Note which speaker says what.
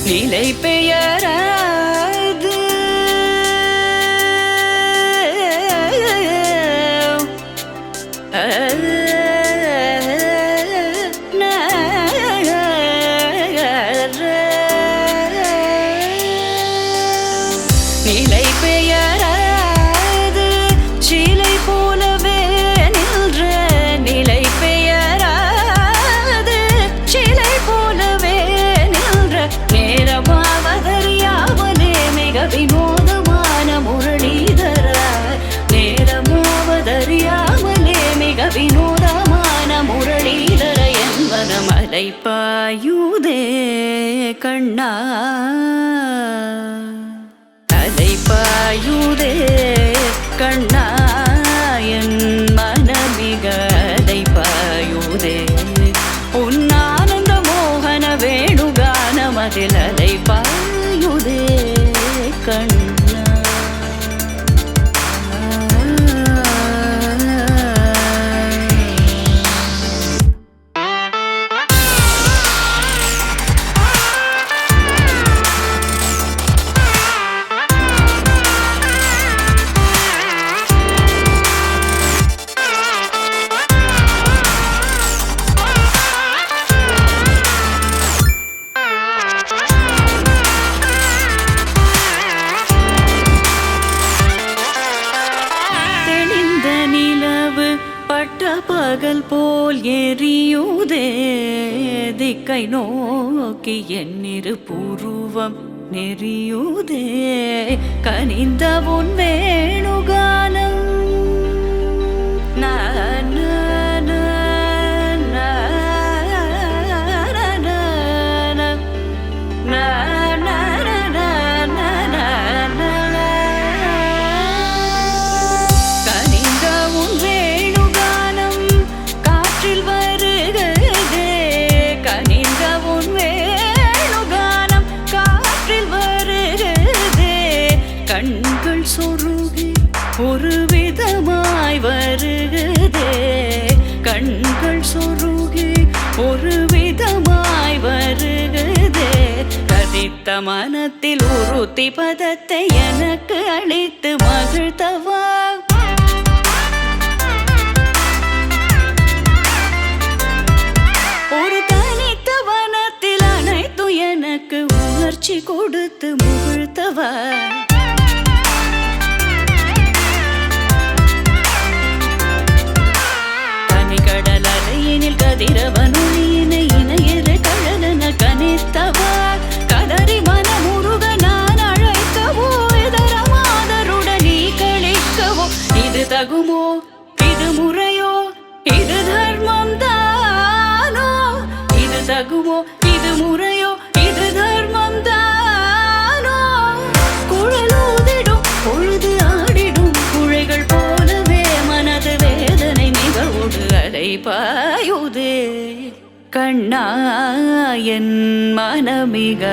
Speaker 1: நிலை பெயராது நிலை பெயராது சிலை போலவே நின்ற நிலை பெயராது சிலை போலவே நின்ற நேரமாவதறியாமலே மிக வினோதமான முரளிதர நேரமாவதறியாமலே மிக வினோதமான முரளிதர என்பன மலை பாயுதே கண்ணா பாயுதே கண்ணா என் மனமிக அலை பாயுதே உன் ஆனந்த மோகன வேணுகானமதில் அலை பாயுதே கண்ணா பகல் போல் எரியுதே திக்கை நோக்கி என்னிரு பூர்வம் நெறியுதே கனிந்த உன் வேணுகானம் கண்கள் சொருகி ஒரு விதமாய் வருகுதே கண்கள் சொருகி ஒரு விதமாய் வருகுதே கதித்த மனத்தில் உறுத்தி பதத்தை எனக்கு அளித்து மகிழ்த்தவா ஒரு தனித்த வனத்தில் அனைத்து எனக்கு உணர்ச்சி கொடுத்து முகிழ்த்தவா கதிரவனொளியினை இணையரு கழலன கனித்தவா கதறி மனமுருக நான் அழைக்கவோ இதரமாதருடன் நீ கழிக்கவோ இது தகுமோ இது முறையோ இது தர்மம் தானோ இது தகுமோ இது முறையோ இது தர்மம் தானோ குழலூதிடும் பொழுது ஆடிடும் குழைகள் போலவே மனது வேதனை மிகவோடு அலை பாயுதே கண்ணா என் மனமிக